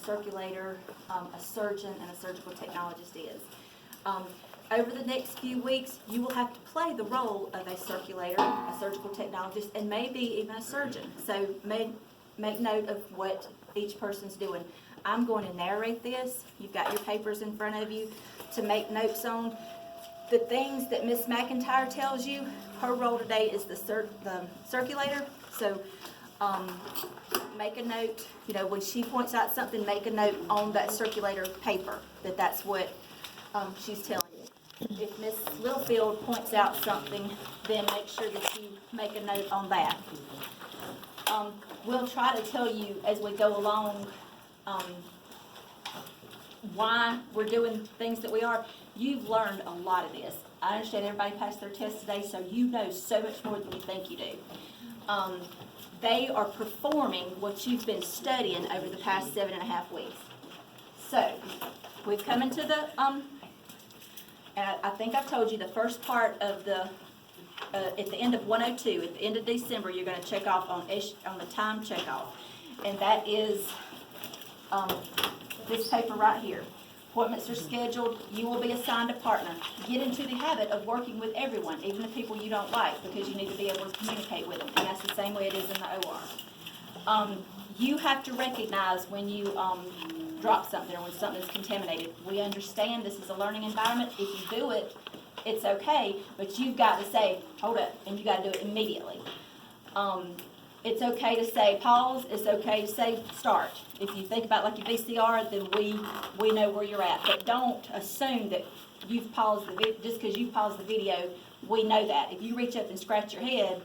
circulator, a surgeon, and a surgical technologist is. Over the next few weeks, you will have to play the role of a circulator, a surgical technologist, and maybe even a surgeon. So make note of what each person's doing. I'm going to narrate this. You've got your papers in front of you to make notes on. The things that Miss McIntyre tells you, her role today is the circulator. So make a note, when she points out something, make a note on that circulator paper that that's what she's telling you. If Miss Littlefield points out something, then make sure that you make a note on that. We'll try to tell you as we go along why we're doing things that we are. You've learned a lot of this. I understand everybody passed their test today, so you know so much more than you think you do. They are performing what you've been studying over the past 7.5 weeks. So, we've come into the, and I think I've told you the first part of the, at the end of 102, at the end of December, you're going to check off on the time checkoff. And that is this paper right here. Appointments are scheduled. You will be assigned a partner. Get into the habit of working with everyone, even the people you don't like, because you need to be able to communicate with them. And that's the same way it is in the OR. You have to recognize when you drop something or when something is contaminated. We understand this is a learning environment. If you do it, it's okay, but you've got to say, hold up, and you got to do it immediately. It's okay to say pause. It's okay to say start. If you think about like your VCR, then we know where you're at. But don't assume that you've paused the video. Just because you've paused the video, we know that. If you reach up and scratch your head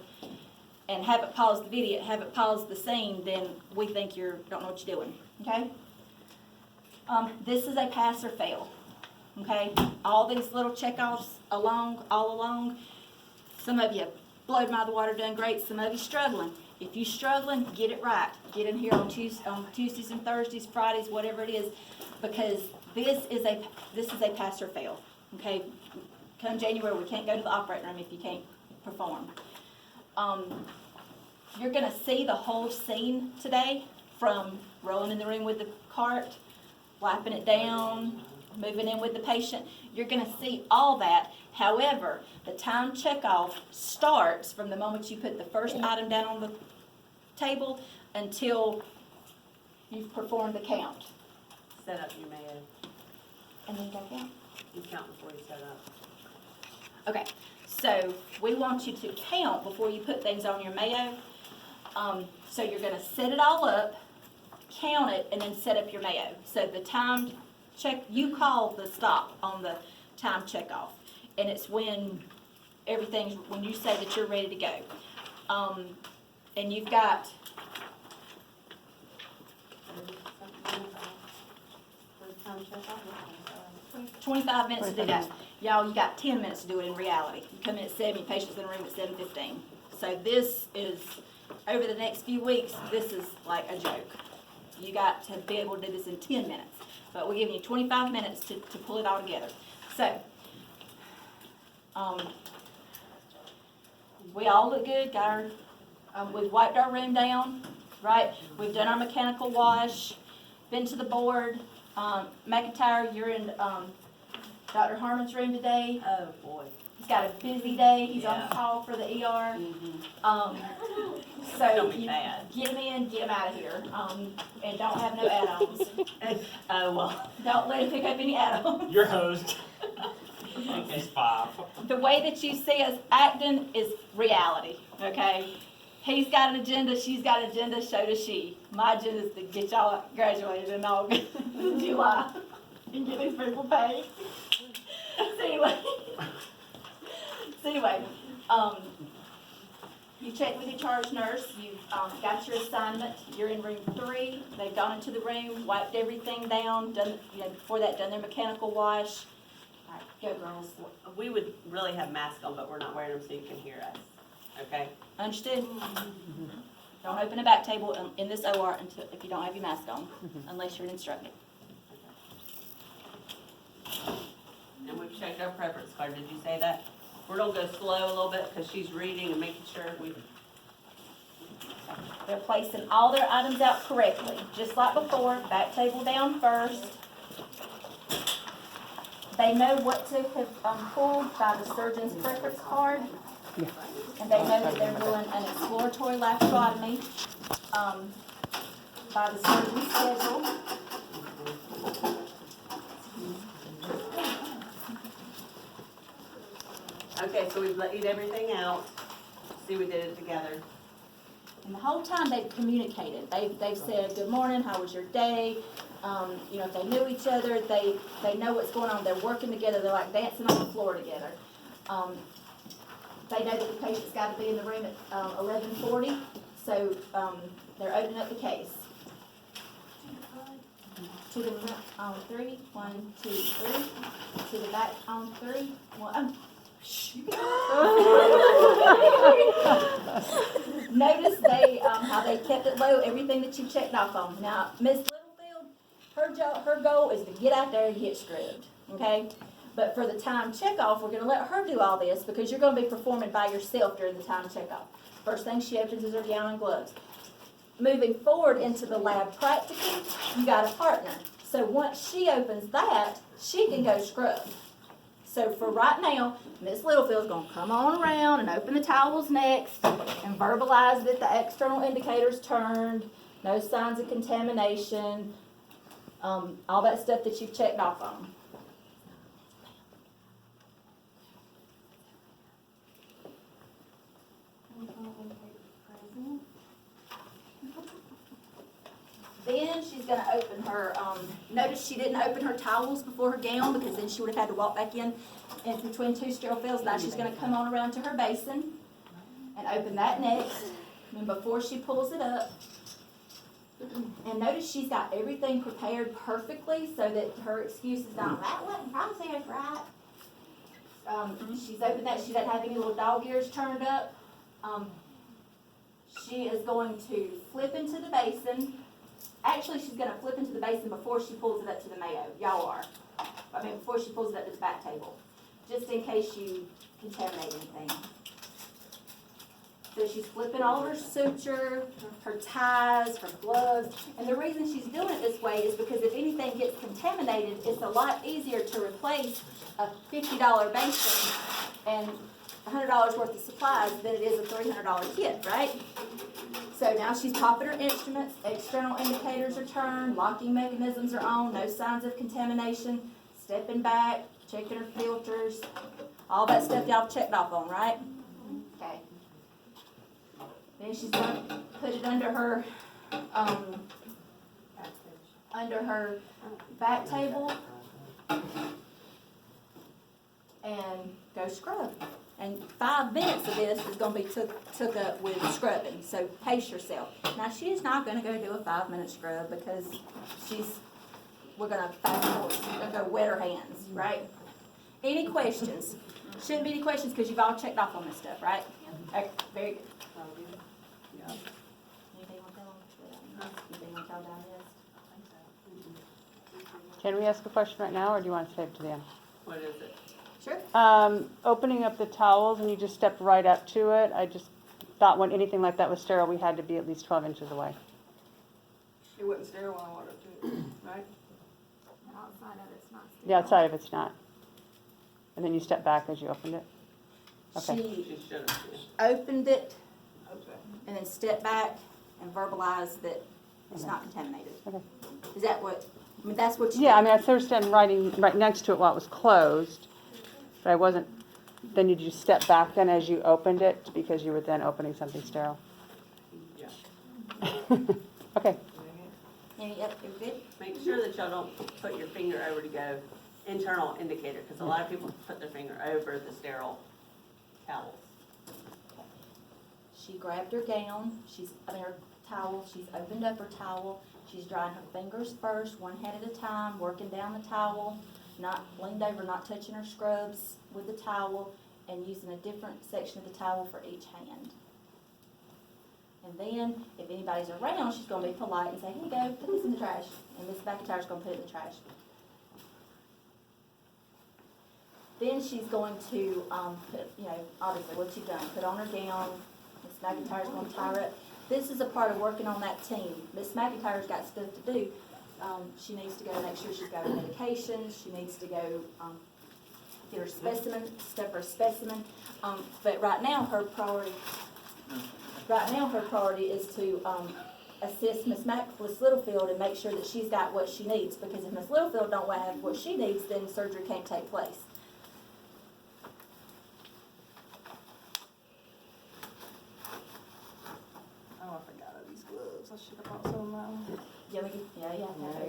and haven't paused the video, haven't paused the scene, then we think you don't know what you're doing. Okay? This is a pass or fail. Okay? All these little checkoffs all along. Some of you blowed them out of the water, done great. Some of you struggling. If you're struggling, get it right. Get in here on Tuesdays and Thursdays, Fridays, whatever it is, because this is a pass or fail. Okay, come January, we can't go to the operating room if you can't perform. You're going to see the whole scene today, from rolling in the room with the cart, wiping it down, moving in with the patient. You're going to see all that. However, the time checkoff starts from the moment you put the first item down on the table until you've performed the count. Set up your Mayo. And then you gotta count. You count before you set up. Okay, so we want you to count before you put things on your Mayo. So you're going to set it all up, count it, and then set up your Mayo. So the time check, you call the stop on the time checkoff. And it's when when you say that you're ready to go. And you've got 25 minutes to do that. Y'all, you got 10 minutes to do it in reality. You come in at 7, your patient's in the room at 7:15. So this is, over the next few weeks, this is like a joke. You got to be able to do this in 10 minutes. But we're giving you 25 minutes to pull it all together. So, we all look good. Got our, we've wiped our room down, right? We've done our mechanical wash, been to the board. McIntyre, you're in Dr. Harmon's room today. Oh, boy. He's got a busy day. He's on Yeah. call for the ER. Mm-hmm. So Don't be you bad. get him in, get him out of here, and don't have no add-ons. Oh, well. Don't let him pick up any add-ons. Your host. Okay. He's 5. The way that you see us acting is reality, okay? He's got an agenda, she's got an agenda, so does she. My agenda is to get y'all graduated in August, July, and get these people paid. So anyway, you check with your charge nurse, you've got your assignment, you're in room 3, they've gone into the room, wiped everything down, done, before that, done their mechanical wash. All right, go girls. We would really have masks on, but we're not wearing them so you can hear us. Okay? Understood? Don't open a back table in this OR until, if you don't have your mask on, unless you're an instructor. And we've checked our preference card. Did you say that? We're gonna go slow a little bit because she's reading and making sure we. They're placing all their items out correctly, just like before, back table down first. They know what to have pulled by the surgeon's preference card. And they know that they're doing an exploratory laparotomy by the surgeon's schedule. Okay, so we've laid everything out. See, we did it together. And the whole time they've communicated. They've said, good morning, how was your day? You know, if they knew each other, they know what's going on. They're working together. They're like dancing on the floor together. They know that the patient's got to be in the room at 11:40, so they're opening up the case. To the front on 3, 1, 2, 3. To the back on 3, 1. Notice how they kept it low, everything that you checked off on. Now, Miss Littlefield, her goal is to get out there and get scrubbed, okay? But for the time checkoff, we're gonna let her do all this because you're gonna be performing by yourself during the time checkoff. First thing she opens is her gown and gloves. Moving forward into the lab practicum, you got a partner. So once she opens that, she can go scrub. So for right now, Miss Littlefield's gonna come on around and open the towels next and verbalize that the external indicators turned, no signs of contamination, all that stuff that you've checked off on. Then she's gonna open her, notice she didn't open her towels before her gown because then she would have had to walk back in between two sterile fills. Now she's gonna come on around to her basin and open that next. And before she pulls it up, and notice she's got everything prepared perfectly so that her excuse is not, that wasn't processed right. She's opened that, she doesn't have any little dog ears turned up. She is going to flip into the basin. Actually, she's going to flip into the basin before she pulls it up to the Mayo. Y'all are. Before she pulls it up to the back table. Just in case you contaminate anything. So she's flipping all of her suture, her ties, her gloves. And the reason she's doing it this way is because if anything gets contaminated, it's a lot easier to replace a $50 basin and $100 worth of supplies than it is a $300 kit, right? So now she's popping her instruments, external indicators are turned, locking mechanisms are on, no signs of contamination, stepping back, checking her filters, all that stuff y'all checked off on, right? Okay. Then she's going to put it under her back table and go scrub. And 5 minutes of this is going to be took up with scrubbing, so pace yourself. Now, she's not going to go do a 5-minute scrub because we're going to fast forward. She's going to go wet her hands, right? Any questions? Shouldn't be any questions because you've all checked off on this stuff, right? Okay, very good. Anything want to tell them? Anything want to tell down this? Can we ask a question right now, or do you want to save it to the end? What is it? Sure. Opening up the towels and you just stepped right up to it. I just thought when anything like that was sterile, we had to be at least 12 inches away. It wasn't sterile when I walked up to it, right? Outside of it's not. The outside of it's not. And then you step back as you opened it. Okay. She She should have. opened it Okay. and then stepped back and verbalized that it's Okay. not contaminated. Okay. Is that what? I mean, that's what you. Yeah, I did. mean, I started standing right next to it while it was closed, but I wasn't. Then did you step back then as you opened it because you were then opening something sterile? Yeah. Okay. Yep, you're good. Make sure that y'all don't put your finger over to go internal indicator, because a lot of people put their finger over the sterile towels. She grabbed her gown, her towel, she's opened up her towel, she's drying her fingers first, one hand at a time, working down the towel, not leaned over, not touching her scrubs with the towel, and using a different section of the towel for each hand. And then, if anybody's around, she's gonna be polite and say, here you go, put this in the trash, and Miss McIntyre's gonna put it in the trash. Then she's going to, put, obviously what you've done, put on her gown, Miss McIntyre's gonna tie her up. this is a part of working on that team. Miss McIntyre's got stuff to do. She needs to go make sure she's got her medications, she needs to go, get her specimen, stuff her specimen. But right now, her priority is to, assist Miss Littlefield and make sure that she's got what she needs, because if Miss Littlefield don't have what she needs, then surgery can't take place. Oh, I forgot of these gloves. I should have bought some of mine. Yeah,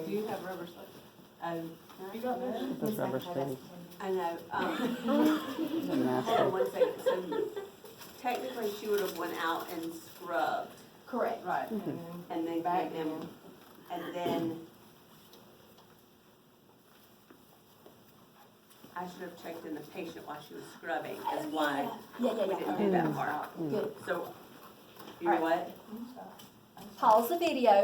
Do you have rubber slugs? You got those? Those rubber sleeves. I know, They're nasty. hold on one second, so technically she would have went out and scrubbed Correct. Right. and then Back gave them, in. and then I should have checked in the patient while she was scrubbing, is why Yeah, we didn't do that part. Good. So, you know what? Pause the video.